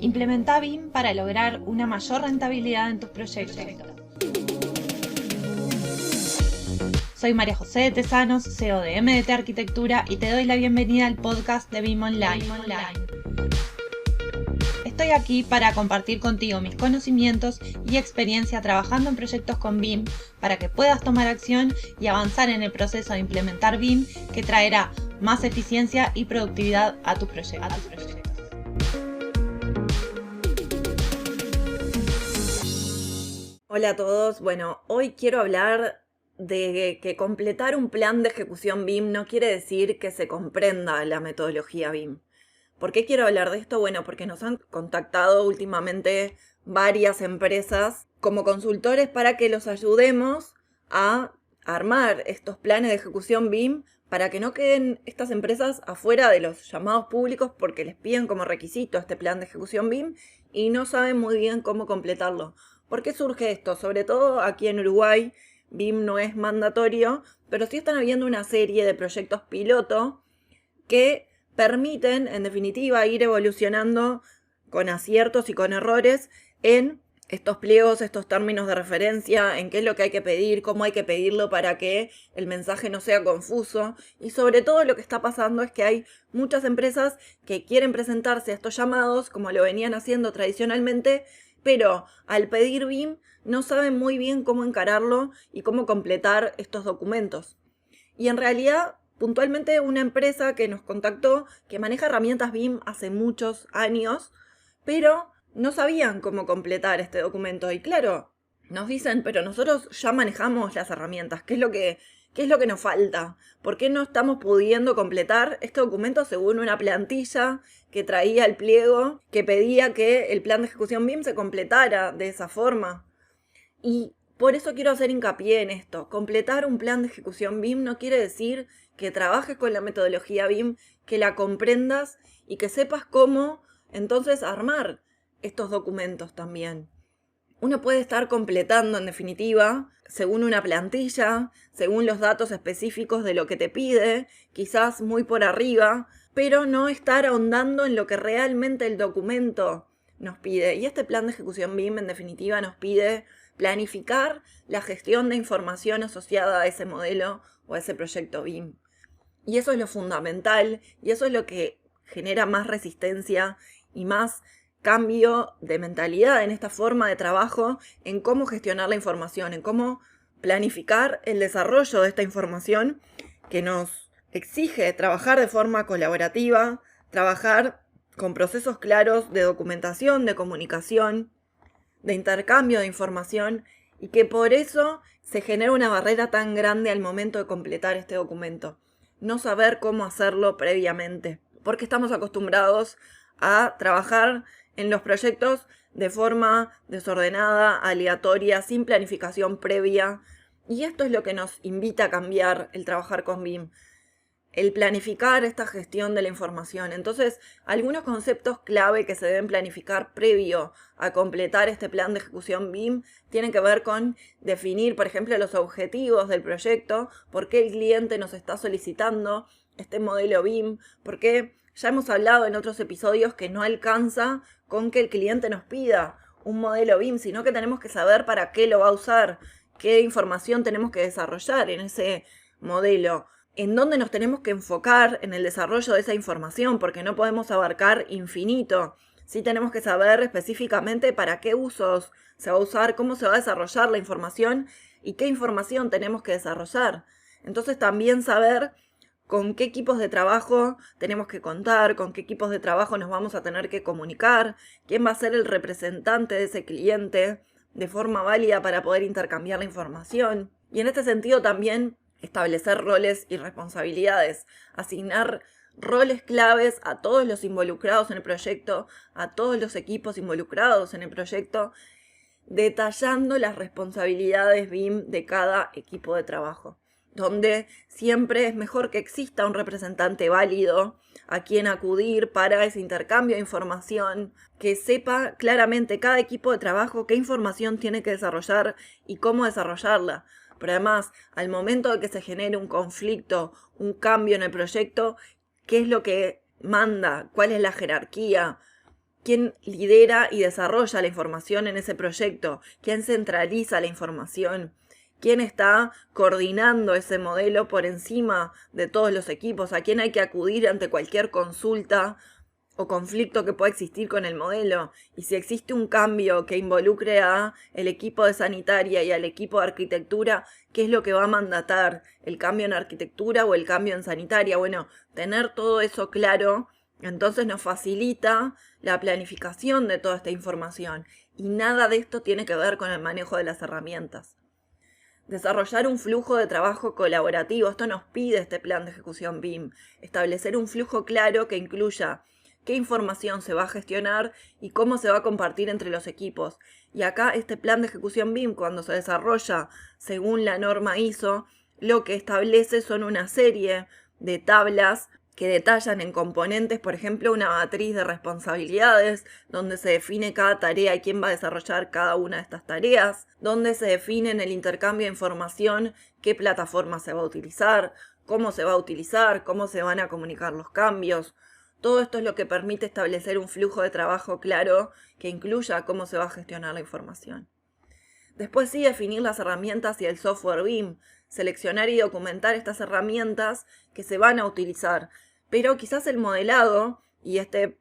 Implementa BIM para lograr una mayor rentabilidad en tus proyectos. Soy María José de Tesanos, CEO de MDT Arquitectura, y te doy la bienvenida al podcast de BIM Online. Estoy aquí para compartir contigo mis conocimientos y experiencia trabajando en proyectos con BIM para que puedas tomar acción y avanzar en el proceso de implementar BIM, que traerá más eficiencia y productividad a tus proyectos. Hola a todos. Bueno, hoy quiero hablar de que completar un plan de ejecución BIM no quiere decir que se comprenda la metodología BIM. ¿Por qué quiero hablar de esto? Bueno, porque nos han contactado últimamente varias empresas como consultores para que los ayudemos a armar estos planes de ejecución BIM para que no queden estas empresas afuera de los llamados públicos porque les piden como requisito este plan de ejecución BIM y no saben muy bien cómo completarlo. ¿Por qué surge esto? Sobre todo aquí en Uruguay, BIM no es mandatorio, pero sí están habiendo una serie de proyectos piloto que permiten, en definitiva, ir evolucionando con aciertos y con errores en estos pliegos, estos términos de referencia, en qué es lo que hay que pedir, cómo hay que pedirlo para que el mensaje no sea confuso. Y sobre todo lo que está pasando es que hay muchas empresas que quieren presentarse a estos llamados, como lo venían haciendo tradicionalmente, pero al pedir BIM no saben muy bien cómo encararlo y cómo completar estos documentos. Y en realidad, puntualmente, una empresa que nos contactó, que maneja herramientas BIM hace muchos años, pero no sabían cómo completar este documento. Y claro, nos dicen, pero nosotros ya manejamos las herramientas. ¿Qué es lo que nos falta? ¿Por qué no estamos pudiendo completar este documento según una plantilla que traía el pliego que pedía que el plan de ejecución BIM se completara de esa forma? Y por eso quiero hacer hincapié en esto. Completar un plan de ejecución BIM no quiere decir que trabajes con la metodología BIM, que la comprendas y que sepas cómo entonces armar estos documentos también. Uno puede estar completando, en definitiva, según una plantilla, según los datos específicos de lo que te pide, quizás muy por arriba, pero no estar ahondando en lo que realmente el documento nos pide. Y este plan de ejecución BIM, en definitiva, nos pide planificar la gestión de información asociada a ese modelo o a ese proyecto BIM. Y eso es lo fundamental, y eso es lo que genera más resistencia y más cambio de mentalidad en esta forma de trabajo, en cómo gestionar la información, en cómo planificar el desarrollo de esta información que nos exige trabajar de forma colaborativa, trabajar con procesos claros de documentación, de comunicación, de intercambio de información, y que por eso se genera una barrera tan grande al momento de completar este documento. No saber cómo hacerlo previamente, porque estamos acostumbrados a trabajar en los proyectos de forma desordenada, aleatoria, sin planificación previa. Y esto es lo que nos invita a cambiar el trabajar con BIM, el planificar esta gestión de la información. Entonces, algunos conceptos clave que se deben planificar previo a completar este plan de ejecución BIM tienen que ver con definir, por ejemplo, los objetivos del proyecto, por qué el cliente nos está solicitando este modelo BIM, porque ya hemos hablado en otros episodios que no alcanza con que el cliente nos pida un modelo BIM, sino que tenemos que saber para qué lo va a usar, qué información tenemos que desarrollar en ese modelo, en dónde nos tenemos que enfocar en el desarrollo de esa información, porque no podemos abarcar infinito. Sí tenemos que saber específicamente para qué usos se va a usar, cómo se va a desarrollar la información y qué información tenemos que desarrollar. Entonces también saber con qué equipos de trabajo tenemos que contar, con qué equipos de trabajo nos vamos a tener que comunicar, quién va a ser el representante de ese cliente de forma válida para poder intercambiar la información. Y en este sentido también establecer roles y responsabilidades, asignar roles claves a todos los involucrados en el proyecto, a todos los equipos involucrados en el proyecto, detallando las responsabilidades BIM de cada equipo de trabajo, donde siempre es mejor que exista un representante válido a quien acudir para ese intercambio de información, que sepa claramente cada equipo de trabajo qué información tiene que desarrollar y cómo desarrollarla. Pero además, al momento de que se genere un conflicto, un cambio en el proyecto, ¿qué es lo que manda? ¿Cuál es la jerarquía? quién lidera y desarrolla la información en ese proyecto, quién centraliza la información, quién está coordinando ese modelo por encima de todos los equipos, a quién hay que acudir ante cualquier consulta o conflicto que pueda existir con el modelo, y si existe un cambio que involucre a el equipo de sanitaria y al equipo de arquitectura, ¿qué es lo que va a mandatar? ¿El cambio en arquitectura o el cambio en sanitaria? Bueno, tener todo eso claro, entonces nos facilita la planificación de toda esta información, y nada de esto tiene que ver con el manejo de las herramientas. Desarrollar un flujo de trabajo colaborativo, esto nos pide este plan de ejecución BIM, establecer un flujo claro que incluya qué información se va a gestionar y cómo se va a compartir entre los equipos. Y acá este plan de ejecución BIM, cuando se desarrolla según la norma ISO, lo que establece son una serie de tablas que detallan en componentes, por ejemplo, una matriz de responsabilidades, donde se define cada tarea y quién va a desarrollar cada una de estas tareas, donde se define en el intercambio de información qué plataforma se va a utilizar, cómo se va a utilizar, cómo se van a comunicar los cambios. Todo esto es lo que permite establecer un flujo de trabajo claro que incluya cómo se va a gestionar la información. Después sí, definir las herramientas y el software BIM, seleccionar y documentar estas herramientas que se van a utilizar. Pero quizás el modelado, y este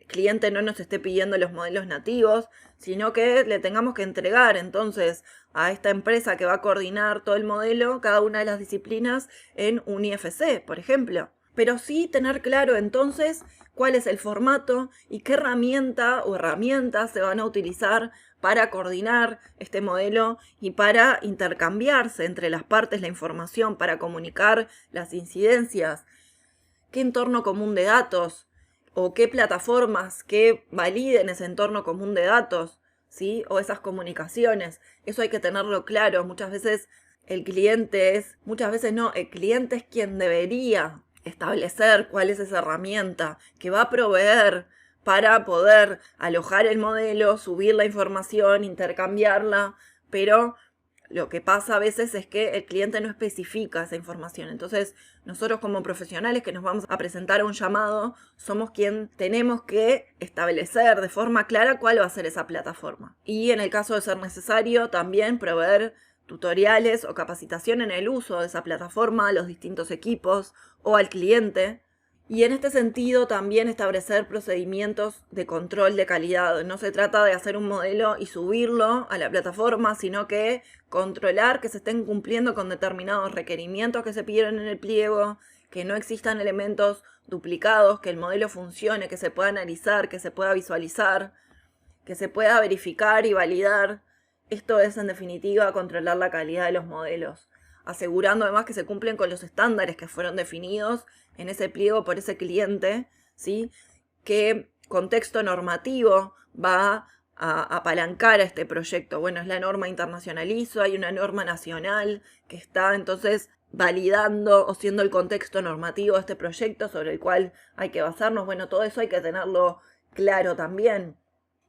cliente no nos esté pidiendo los modelos nativos, sino que le tengamos que entregar entonces a esta empresa que va a coordinar todo el modelo, cada una de las disciplinas en un IFC, por ejemplo. Pero sí tener claro entonces cuál es el formato y qué herramienta o herramientas se van a utilizar para coordinar este modelo y para intercambiarse entre las partes la información, para comunicar las incidencias, qué entorno común de datos o qué plataformas que validen ese entorno común de datos, ¿sí? O esas comunicaciones. Eso hay que tenerlo claro. El cliente es quien debería establecer cuál es esa herramienta que va a proveer para poder alojar el modelo, subir la información, intercambiarla, pero lo que pasa a veces es que el cliente no especifica esa información. Entonces, nosotros como profesionales que nos vamos a presentar a un llamado, somos quien tenemos que establecer de forma clara cuál va a ser esa plataforma. Y en el caso de ser necesario, también proveer tutoriales o capacitación en el uso de esa plataforma a los distintos equipos o al cliente. Y en este sentido también establecer procedimientos de control de calidad. No se trata de hacer un modelo y subirlo a la plataforma, sino que controlar que se estén cumpliendo con determinados requerimientos que se pidieron en el pliego, que no existan elementos duplicados, que el modelo funcione, que se pueda analizar, que se pueda visualizar, que se pueda verificar y validar. Esto es, en definitiva, controlar la calidad de los modelos, asegurando además que se cumplen con los estándares que fueron definidos en ese pliego por ese cliente, ¿sí? ¿Qué contexto normativo va a apalancar a este proyecto? Bueno, es la norma internacional ISO, hay una norma nacional que está entonces validando o siendo el contexto normativo de este proyecto sobre el cual hay que basarnos. Bueno, todo eso hay que tenerlo claro también.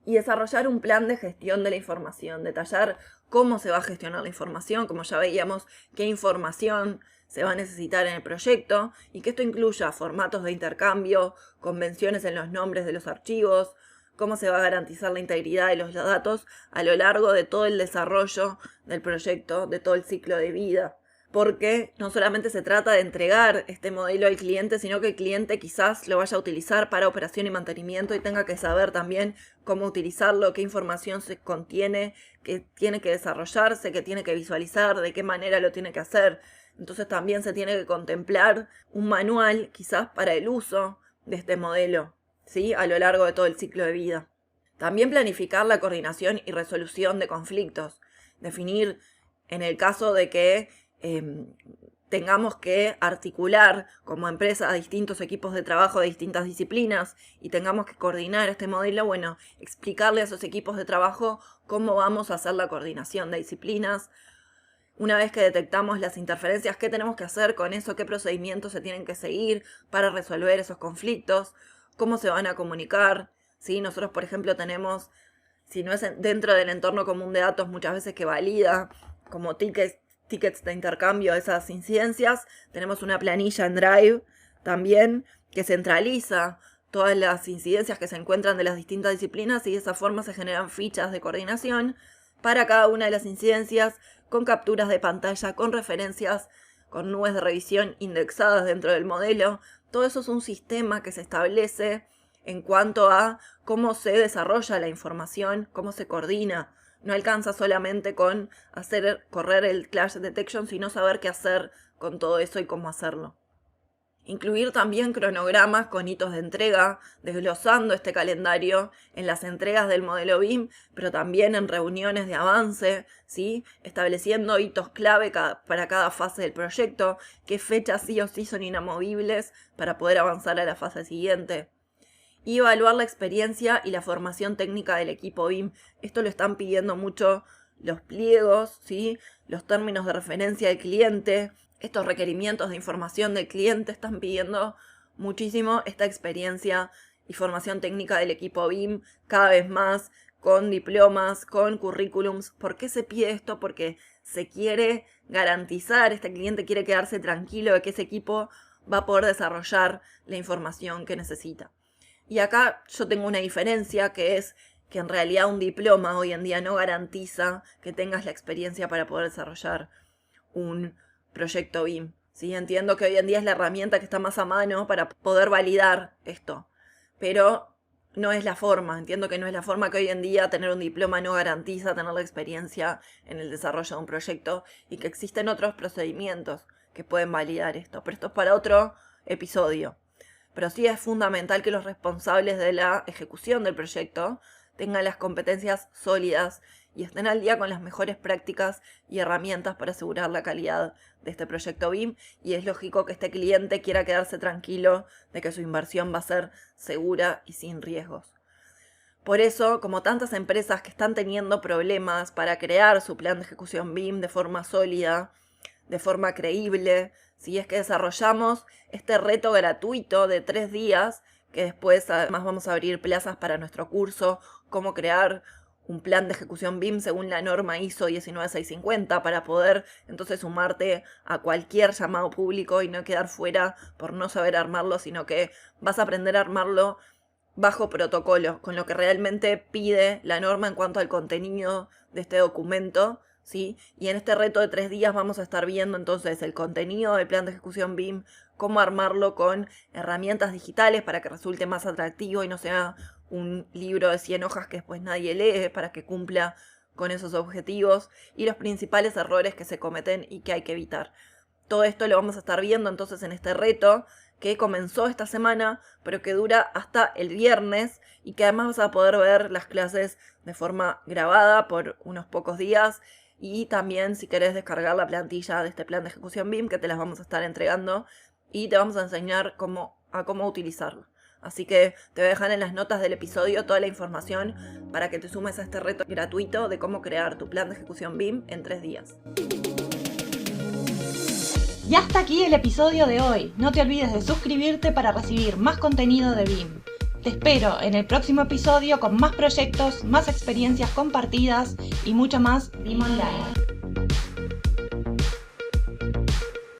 Y desarrollar un plan de gestión de la información, detallar cómo se va a gestionar la información, como ya veíamos, qué información se va a necesitar en el proyecto y que esto incluya formatos de intercambio, convenciones en los nombres de los archivos, cómo se va a garantizar la integridad de los datos a lo largo de todo el desarrollo del proyecto, de todo el ciclo de vida. Porque no solamente se trata de entregar este modelo al cliente, sino que el cliente quizás lo vaya a utilizar para operación y mantenimiento y tenga que saber también cómo utilizarlo, qué información se contiene, qué tiene que desarrollarse, qué tiene que visualizar, de qué manera lo tiene que hacer. Entonces también se tiene que contemplar un manual quizás para el uso de este modelo, ¿sí? A lo largo de todo el ciclo de vida. También planificar la coordinación y resolución de conflictos. Definir en el caso de que tengamos que articular como empresa a distintos equipos de trabajo de distintas disciplinas y tengamos que coordinar este modelo, bueno, explicarle a esos equipos de trabajo cómo vamos a hacer la coordinación de disciplinas. Una vez que detectamos las interferencias, ¿qué tenemos que hacer con eso? ¿Qué procedimientos se tienen que seguir para resolver esos conflictos? ¿Cómo se van a comunicar? ¿Sí? Nosotros, por ejemplo, tenemos, si no es dentro del entorno común de datos, muchas veces que valida como tickets de intercambio de esas incidencias. Tenemos una planilla en Drive también que centraliza todas las incidencias que se encuentran de las distintas disciplinas y de esa forma se generan fichas de coordinación para cada una de las incidencias con capturas de pantalla, con referencias, con nubes de revisión indexadas dentro del modelo. Todo eso es un sistema que se establece en cuanto a cómo se desarrolla la información, cómo se coordina. No alcanza solamente con hacer correr el clash detection, sino saber qué hacer con todo eso y cómo hacerlo. Incluir también cronogramas con hitos de entrega, desglosando este calendario en las entregas del modelo BIM, pero también en reuniones de avance, ¿sí? Estableciendo hitos clave para cada fase del proyecto, qué fechas sí o sí son inamovibles para poder avanzar a la fase siguiente. Y evaluar la experiencia y la formación técnica del equipo BIM. Esto lo están pidiendo mucho los pliegos, ¿sí? Los términos de referencia del cliente. Estos requerimientos de información del cliente están pidiendo muchísimo esta experiencia y formación técnica del equipo BIM, cada vez más con diplomas, con currículums. ¿Por qué se pide esto? Porque se quiere garantizar, este cliente quiere quedarse tranquilo de que ese equipo va a poder desarrollar la información que necesita. Y acá yo tengo una diferencia, que es que en realidad un diploma hoy en día no garantiza que tengas la experiencia para poder desarrollar un proyecto BIM. ¿Sí? Entiendo que hoy en día es la herramienta que está más a mano para poder validar esto, pero no es la forma. Entiendo que no es la forma, que hoy en día tener un diploma no garantiza tener la experiencia en el desarrollo de un proyecto y que existen otros procedimientos que pueden validar esto. Pero esto es para otro episodio. Pero sí es fundamental que los responsables de la ejecución del proyecto tengan las competencias sólidas y estén al día con las mejores prácticas y herramientas para asegurar la calidad de este proyecto BIM. Y es lógico que este cliente quiera quedarse tranquilo de que su inversión va a ser segura y sin riesgos. Por eso, como tantas empresas que están teniendo problemas para crear su plan de ejecución BIM de forma sólida, de forma creíble, si es que desarrollamos este reto gratuito de 3 días, que después además vamos a abrir plazas para nuestro curso, cómo crear un plan de ejecución BIM según la norma ISO 19650, para poder entonces sumarte a cualquier llamado público y no quedar fuera por no saber armarlo, sino que vas a aprender a armarlo bajo protocolo, con lo que realmente pide la norma en cuanto al contenido de este documento, ¿sí? Y en este reto de 3 días vamos a estar viendo entonces el contenido del plan de ejecución BIM, cómo armarlo con herramientas digitales para que resulte más atractivo y no sea un libro de 100 hojas que después nadie lee, para que cumpla con esos objetivos, y los principales errores que se cometen y que hay que evitar. Todo esto lo vamos a estar viendo entonces en este reto que comenzó esta semana, pero que dura hasta el viernes y que además vas a poder ver las clases de forma grabada por unos pocos días. Y también si querés descargar la plantilla de este plan de ejecución BIM, que te las vamos a estar entregando y te vamos a enseñar cómo utilizarlo. Así que te voy a dejar en las notas del episodio toda la información para que te sumes a este reto gratuito de cómo crear tu plan de ejecución BIM en 3 días. Y hasta aquí el episodio de hoy. No te olvides de suscribirte para recibir más contenido de BIM. Te espero en el próximo episodio con más proyectos, más experiencias compartidas y mucho más BIM Online.